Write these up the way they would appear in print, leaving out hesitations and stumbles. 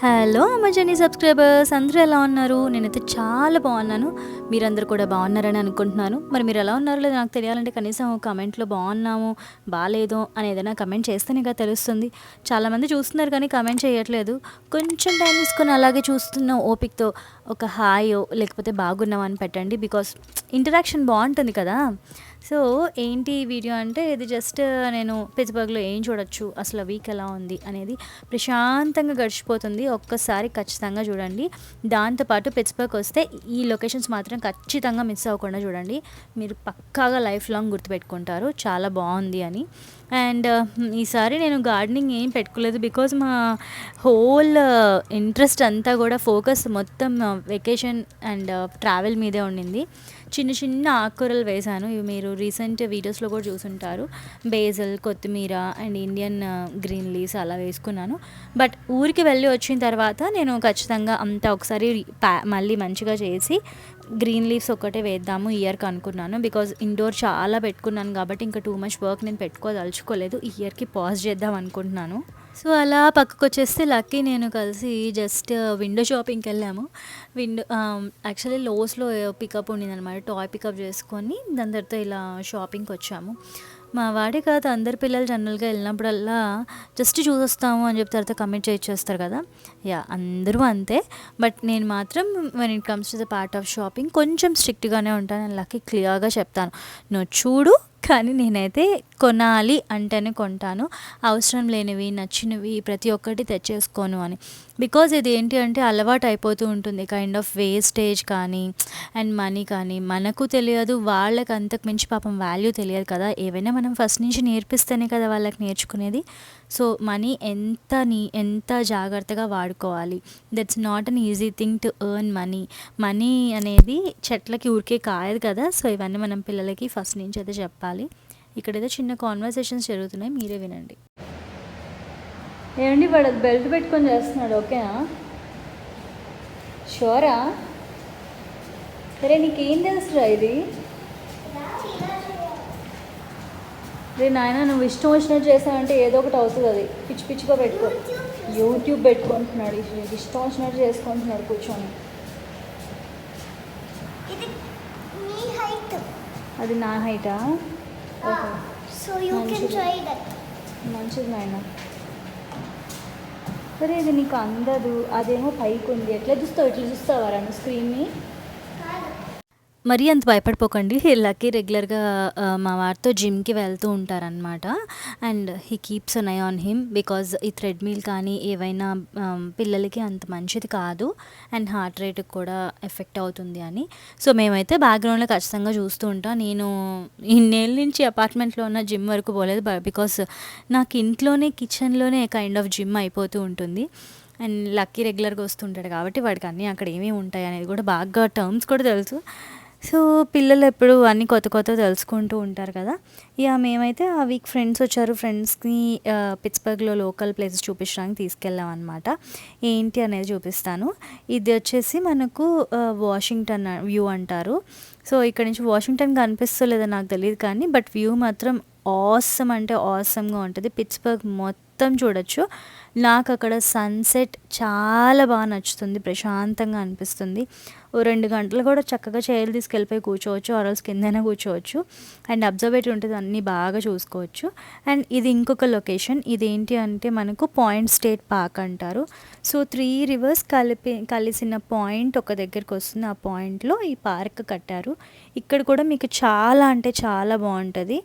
Hello అమ్మజని subscribers అందరూ ఎలా ఉన్నారు? నేనైతే చాలా బాగున్నాను. మీరందరూ కూడా బాగున్నారని అనుకుంటున్నాను. మరి మీరు ఎలా ఉన్నారో లేదో నాకు తెలియాలంటే కనీసం కమెంట్లో బాగున్నాము, బాగాలేదు అని ఏదైనా కమెంట్ చేస్తేనే కదా తెలుస్తుంది. చాలామంది చూస్తున్నారు కానీ కమెంట్ చేయట్లేదు. కొంచెం టైం తీసుకొని అలాగే చూస్తున్న ఓపికతో ఒక హాయో లేకపోతే బాగున్నాం అని పెట్టండి. బికాస్ ఇంటరాక్షన్ బాగుంటుంది కదా. సో ఏంటి ఈ వీడియో అంటే ఇది జస్ట్ నేను పిట్స్బర్గ్లో ఏం చూడొచ్చు, అసలు వీక్ ఎలా ఉంది అనేది ప్రశాంతంగా గడిచిపోతుంది. ఒక్కసారి ఖచ్చితంగా చూడండి. దాంతోపాటు పిట్స్బర్గ్ వస్తే ఈ లొకేషన్స్ మాత్రం ఖచ్చితంగా మిస్ అవ్వకుండా చూడండి. మీరు పక్కాగా లైఫ్ లాంగ్ గుర్తుపెట్టుకుంటారు చాలా బాగుంది అని. అండ్ ఈసారి నేను గార్డెనింగ్ ఏం పెట్టుకోలేదు బికాజ్ మా హోల్ ఇంట్రెస్ట్ అంతా కూడా ఫోకస్ మొత్తం వెకేషన్ అండ్ ట్రావెల్ మీదే ఉండింది. చిన్న చిన్న ఆకుకూరలు వేశాను. ఇవి మీరు రీసెంట్ వీడియోస్లో కూడా చూసుంటారు. బేజల్, కొత్తిమీర అండ్ ఇండియన్ గ్రీన్ లీవ్స్ అలా వేసుకున్నాను. బట్ ఊరికి వెళ్ళి వచ్చిన తర్వాత నేను ఖచ్చితంగా అంతా ఒకసారి మళ్ళీ మంచిగా చేసి గ్రీన్ లీవ్స్ ఒక్కటే వేద్దాము ఇయర్కి అనుకున్నాను. బికాజ్ ఇండోర్ చాలా పెట్టుకున్నాను కాబట్టి ఇంకా టూ మచ్ వర్క్ నేను పెట్టుకోదలుచుకోలేదు. ఈ ఇయర్కి పాజ్ చేద్దాం అనుకుంటున్నాను. సో అలా పక్కకు వచ్చేస్తే లక్కీ నేను కలిసి జస్ట్ విండో షాపింగ్కి వెళ్ళాము. యాక్చువల్లీ లోస్లో పికప్ ఉండింది అనమాట. టాయ్ పికప్ చేసుకొని దాని తర్వాత ఇలా షాపింగ్కి వచ్చాము. మా వాడే కాదు, అందరి పిల్లలు జనరల్గా వెళ్ళినప్పుడల్లా జస్ట్ చూసొస్తాము అని చెప్పి తర్వాత కమిట్ చేస్తారు కదా. అందరూ అంతే. బట్ నేను మాత్రం when it comes to the part of shopping కొంచెం స్ట్రిక్ట్గానే ఉంటాను. నేను లక్కీ క్లియర్గా చెప్తాను, నువ్వు చూడు కానీ నేనైతే కొనాలి అంటేనే కొంటాను. అవసరం లేనివి, నచ్చినవి ప్రతి ఒక్కటి తెచ్చేసుకోను అని. బికాజ్ ఇది ఏంటి అంటే అలవాటు అయిపోతూ ఉంటుంది. కైండ్ ఆఫ్ వేస్టేజ్ కానీ అండ్ మనీ కానీ మనకు తెలియదు, వాళ్ళకి అంతకు మించి పాపం వాల్యూ తెలియదు కదా. ఏవైనా మనం ఫస్ట్ నుంచి నేర్పిస్తేనే కదా వాళ్ళకి నేర్చుకునేది. సో మనీ ఎంత జాగ్రత్తగా వాడుకోవాలి. That's not an easy thing to earn money. Money అనేది చెట్లకి ఊరికే కాయదు కదా. సో ఇవన్నీ మనం పిల్లలకి ఫస్ట్ నుంచి అయితే చెప్పాలి. ఇక్కడైతే చిన్న కాన్వర్సేషన్స్ జరుగుతున్నాయి, మీరే వినండి. ఏమండి వాడు బెల్ట్ పెట్టుకొని చేస్తున్నాడు, ఓకేనా? షూరా? సరే నీకేం తెలుసురా ఇది? రే నాయన, నువ్వు ఇష్టం వచ్చినట్టు చేసావంటే ఏదో ఒకటి అవుతుంది. అది పిచ్చి పిచ్చిగా పెట్టుకో. యూట్యూబ్ పెట్టుకుంటున్నాడు, ఇష్టం వచ్చినట్టు చేసుకుంటున్నాడు కూర్చొని. అది నా హైటా? మంచిది నాయన. సరే ఇది నీకు అందదు, అదేమో పైకి ఉంది. ఎట్లా చూస్తావా నువ్వు స్క్రీన్ని? మరీ అంత భయపడిపోకండి. లక్కీ రెగ్యులర్గా మా వారితో జిమ్కి వెళ్తూ ఉంటారనమాట. And he keeps an I on him because ఈ థ్రెడ్మిల్ కానీ ఏవైనా పిల్లలకి అంత మంచిది కాదు అండ్ హార్ట్ రేట్కి కూడా ఎఫెక్ట్ అవుతుంది అని. సో మేమైతే బ్యాక్గ్రౌండ్లో ఖచ్చితంగా చూస్తూ ఉంటాం. నేను ఇన్నేళ్ళ నుంచి అపార్ట్మెంట్లో ఉన్న జిమ్ వరకు పోలేదు బికాస్ నాకు ఇంట్లోనే కిచెన్లోనే కైండ్ ఆఫ్ జిమ్ అయిపోతూ ఉంటుంది. అండ్ లక్కీ రెగ్యులర్గా వస్తుంటాడు కాబట్టి వాడికి అన్నీ అక్కడ ఏమేమి ఉంటాయి అనేది కూడా బాగా టర్మ్స్ కూడా తెలుసు. సో పిల్లలు ఎప్పుడు అన్నీ కొత్త తెలుసుకుంటూ ఉంటారు కదా. మేమైతే ఆ వీక్ ఫ్రెండ్స్ వచ్చారు. ఫ్రెండ్స్ని పిట్స్బర్గ్లో లోకల్ ప్లేసెస్ చూపించడానికి తీసుకెళ్ళాం అనమాట. ఏంటి అనేది చూపిస్తాను. ఇది వచ్చేసి మనకు వాషింగ్టన్ వ్యూ అంటారు. సో ఇక్కడ నుంచి వాషింగ్టన్ కనిపిస్తలేదో నాకు తెలియదు కానీ బట్ వ్యూ మాత్రం ఆసమ్ అంటే ఆసమ్గా ఉంటుంది. పిట్స్బర్గ్ మొత్తం చూడొచ్చు. నాకు అక్కడ సన్సెట్ చాలా బాగా నచ్చుతుంది, ప్రశాంతంగా అనిపిస్తుంది. 2 గంటలు కూడా చక్కగా చైర్లు తీసుకెళ్ళిపోయి కూర్చోవచ్చు, ఆర్ఎల్స్ కిందైనా కూర్చోవచ్చు. అండ్ అబ్జర్వేటరీ ఉంటుంది, అన్నీ బాగా చూసుకోవచ్చు. అండ్ ఇది ఇంకొక లొకేషన్. ఇదేంటి అంటే మనకు పాయింట్ స్టేట్ పార్క్ అంటారు. సో 3 రివర్స్ కలిసిన పాయింట్ ఒక దగ్గరికి వస్తుంది. ఆ పాయింట్లో ఈ పార్క్ కట్టారు. ఇక్కడ కూడా మీకు చాలా అంటే చాలా బాగుంటుంది.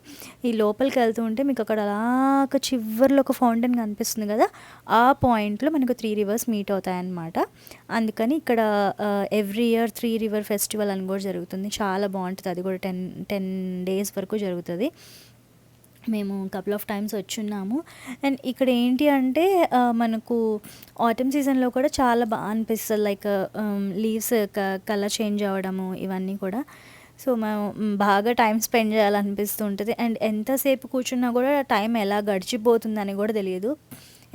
ఈ లోపలికి వెళ్తూ ఉంటే మీకు అక్కడ అలాగ చివర్లో ఒక ఫౌంటైన్ కనిపిస్తుంది కదా. ఆ పాయింట్లో మనకు 3 రివర్స్ మీట్ అవుతాయన్నమాట. అందుకని ఇక్కడ ఎవ్రీ ఇయర్ 3 రివర్ ఫెస్టివల్ అని కూడా జరుగుతుంది. చాలా బాగుంటుంది. అది కూడా 10 days వరకు జరుగుతుంది. మేము కపుల్ ఆఫ్ టైమ్స్ వచ్చున్నాము. అండ్ ఇక్కడ ఏంటి అంటే మనకు ఆటమ్ సీజన్లో కూడా చాలా బాగా అనిపిస్తుంది. లైక్ లీవ్స్ కలర్ చేంజ్ అవ్వడము ఇవన్నీ కూడా. సో మేము బాగా టైం స్పెండ్ చేయాలనిపిస్తూ ఉంటుంది. అండ్ ఎంతసేపు కూర్చున్నా కూడా టైం ఎలా గడిచిపోతుందని కూడా తెలియదు.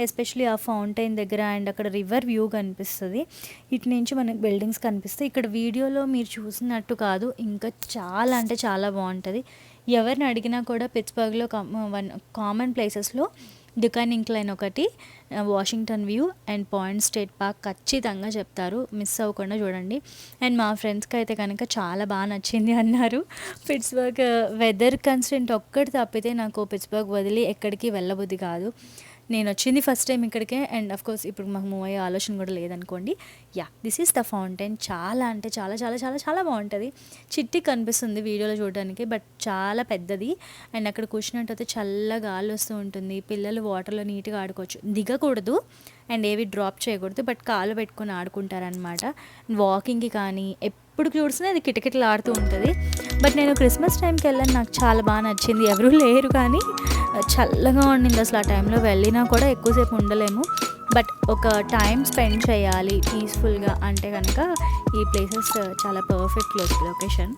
ఎస్పెషలీ ఆ ఫౌంటైన్ దగ్గర అండ్ అక్కడ రివర్ వ్యూ కనిపిస్తుంది. ఇటు నుంచి మనకు బిల్డింగ్స్ కనిపిస్తాయి. ఇక్కడ వీడియోలో మీరు చూసినట్టు కాదు, ఇంకా చాలా అంటే చాలా బాగుంటుంది. ఎవరిని అడిగినా కూడా పిట్స్బర్గ్లో కామన్ ప్లేసెస్లో డుకాన్ ఇంక్లైన్ ఒకటి, Washington view and point state park ఖచ్చితంగా చెప్తారు, మిస్ అవ్వకుండా చూడండి. అండ్ మా ఫ్రెండ్స్కి అయితే కనుక చాలా బాగా నచ్చింది అన్నారు. పిట్స్బర్గ్ వెదర్ కన్స్టెంట్ ఒక్కటి తప్పితే నాకు పిట్స్బర్గ్ వదిలి ఎక్కడికి వెళ్ళబుద్ధి కాదు. నేను వచ్చింది ఫస్ట్ టైం ఇక్కడికే, అండ్ ఆఫ్ కోర్స్ ఇప్పుడు మాకు మూవ్ అయ్యే ఆలోచన కూడా లేదనుకోండి. This is the fountain. చాలా అంటే చాలా చాలా చాలా చాలా బాగుంటుంది. చిట్టి కనిపిస్తుంది వీడియోలో చూడడానికి, బట్ చాలా పెద్దది. అండ్ అక్కడ కూర్చున్నట్టయితే చల్లగా గాలి వస్తూ ఉంటుంది. పిల్లలు వాటర్లో నీట్గా ఆడుకోవచ్చు. దిగకూడదు అండ్ ఏవి డ్రాప్ చేయకూడదు, బట్ కాలు పెట్టుకొని ఆడుకుంటారనమాట. వాకింగ్కి కానీ ఎప్పుడు చూసినా అది కిటకిటలు ఆడుతూ ఉంటుంది. బట్ నేను క్రిస్మస్ టైంకి వెళ్ళాను, నాకు చాలా బాగా నచ్చింది. ఎవరూ లేరు కానీ చల్లగా ఉండింది అసలు. ఆ టైంలో వెళ్ళినా కూడా ఎక్కువసేపు ఉండలేము, బట్ ఒక టైం స్పెండ్ చేయాలి పీస్ఫుల్గా అంటే కనుక ఈ ప్లేసెస్ చాలా పర్ఫెక్ట్ లొకేషన్.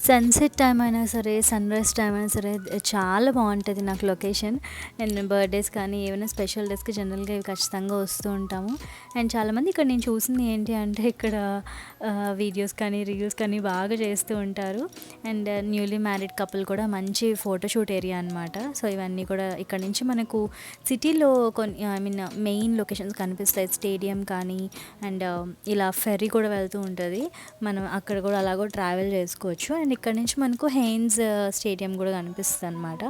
సన్సెట్ టైం అయినా సరే, సన్‌రైజ్ టైం అయినా సరే చాలా బాగుంటుంది నాకు లొకేషన్. అండ్ బర్త్డేస్ కానీ ఏమైనా స్పెషల్ డేస్కి జనరల్గా ఇవి ఖచ్చితంగా వస్తూ ఉంటాము. అండ్ చాలామంది ఇక్కడ నేను చూసింది ఏంటి అంటే ఇక్కడ వీడియోస్ కానీ రీల్స్ కానీ బాగా చేస్తూ ఉంటారు. అండ్ న్యూలీ మ్యారీడ్ కపుల్ కూడా మంచి ఫోటోషూట్ ఏరియా అనమాట. సో ఇవన్నీ కూడా ఇక్కడ నుంచి మనకు సిటీలో కొన్ని మెయిన్ లొకేషన్స్ కనిపిస్తాయి. స్టేడియం కానీ అండ్ ఇలా ఫెర్రీ కూడా వెళ్తూ ఉంటుంది. మనం అక్కడ కూడా అలా కూడా ట్రావెల్ చేసుకోవచ్చు. అండ్ ఇక్కడ నుంచి మనకు హెయిన్స్ స్టేడియం కూడా కనిపిస్తుంది అనమాట.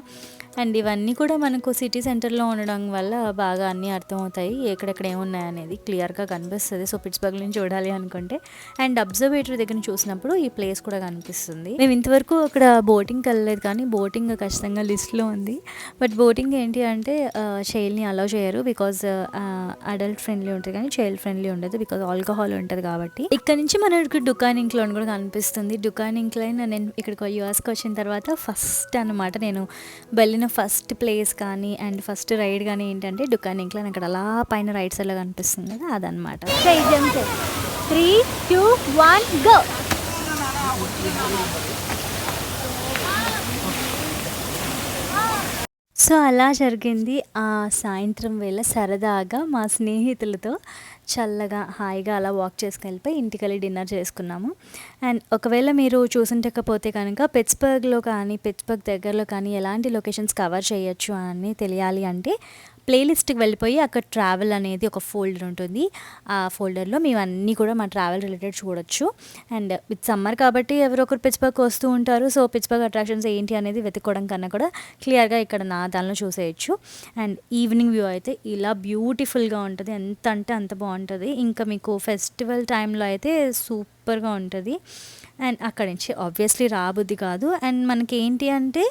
అండ్ ఇవన్నీ కూడా మనకు సిటీ సెంటర్లో ఉండడం వల్ల బాగా అన్నీ అర్థమవుతాయి, ఎక్కడెక్కడ ఏమున్నాయి అనేది క్లియర్గా కనిపిస్తుంది. సో పిట్స్బర్గ్ నుంచి చూడాలి అనుకుంటే అండ్ అబ్జర్వేటరీ దగ్గర చూసినప్పుడు ఈ ప్లేస్ కూడా కనిపిస్తుంది. మేము ఇంతవరకు అక్కడ బోటింగ్కి వెళ్ళలేదు, కానీ బోటింగ్ ఖచ్చితంగా లిస్ట్లో ఉంది. బట్ బోటింగ్ ఏంటి అంటే చైల్డ్ని అలౌ చేయరు, బికాజ్ అడల్ట్ ఫ్రెండ్లీ ఉంటుంది కానీ చైల్డ్ ఫ్రెండ్లీ ఉండదు, బికాజ్ ఆల్కహాల్ ఉంటుంది కాబట్టి. ఇక్కడ నుంచి మనకి డుకాన్ ఇంక్లైన్ కూడా కనిపిస్తుంది. డుకాన్ ఇంక్లైన్ నేను ఇక్కడికి యూఎస్కి వచ్చిన తర్వాత ఫస్ట్ అనమాట నేను వెళ్ళిన ఫస్ట్ ప్లేస్ కానీ అండ్ ఫస్ట్ రైడ్ కానీ ఏంటంటే డుకాన్ ఇంక్లైన్. అక్కడ అలా పైన రైట్ సైడ్లో కనిపిస్తుంది కదా, అదనమాట. 3, 2, 1 గో. సో అలా జరిగింది. ఆ సాయంత్రం వేళ సరదాగా మా స్నేహితులతో చల్లగా హాయిగా అలా వాక్ చేసుకుని వెళ్ళిపోయి ఇంటికి వెళ్ళి డిన్నర్ చేసుకున్నాము. అండ్ ఒకవేళ మీరు చూసుంటకపోతే కనుక పిట్స్బర్గ్లో కానీ పిట్స్బర్గ్ దగ్గరలో కానీ ఎలాంటి లొకేషన్స్ కవర్ చేయొచ్చు అని తెలియాలి అంటే ప్లేలిస్ట్కి వెళ్ళిపోయి అక్కడ ట్రావెల్ అనేది ఒక ఫోల్డర్ ఉంటుంది. ఆ ఫోల్డర్లో మేము అన్నీ కూడా మా ట్రావెల్ రిలేటెడ్ చూడొచ్చు. అండ్ విత్ సమ్మర్ కాబట్టి ఎవరో ఒకరు పిట్స్బర్గ్ వస్తూ ఉంటారు. సో పిట్స్బర్గ్ అట్రాక్షన్స్ ఏంటి అనేది వెతుక్కోవడం కన్నా కూడా క్లియర్గా ఇక్కడ నా దానిలో చూసేయచ్చు. అండ్ ఈవినింగ్ వ్యూ అయితే ఇలా బ్యూటిఫుల్గా ఉంటుంది, ఎంత అంటే అంత బాగుంటుంది. ఇంకా మీకు ఫెస్టివల్ టైంలో అయితే సూపర్గా ఉంటుంది. అండ్ అక్కడి నుంచి ఆబ్వియస్లీ రాబుద్ది కాదు. అండ్ మనకి ఏంటి అంటే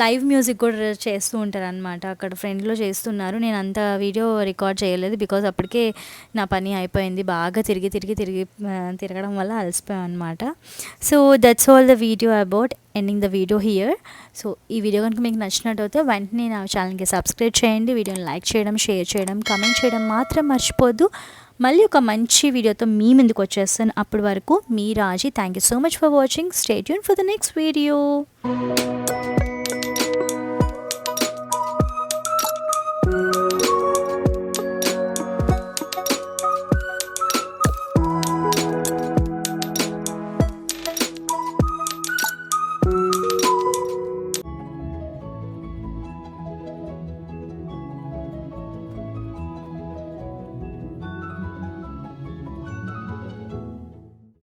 లైవ్ మ్యూజిక్ కూడా చేస్తూ ఉంటారు అనమాట. అక్కడ ఫ్రెండ్లో చేస్తున్నారు. నేను అంత వీడియో రికార్డ్ చేయలేదు, బికాజ్ అప్పటికే నా పని అయిపోయింది. బాగా తిరగడం వల్ల అలసిపోయాం అనమాట. So that's all the video about ending the video here. So ఈ వీడియో కనుక మీకు నచ్చినట్టయితే వెంటనే నా ఛానల్కి సబ్స్క్రైబ్ చేయండి. వీడియోని లైక్ చేయడం, షేర్ చేయడం, కామెంట్ చేయడం మాత్రం మర్చిపోద్దు. మళ్ళీ ఒక మంచి వీడియోతో మీ ముందుకు వచ్చేస్తాను. అప్పటి వరకు మీ Raji. Thank you so much for watching. Stay tuned for the next video.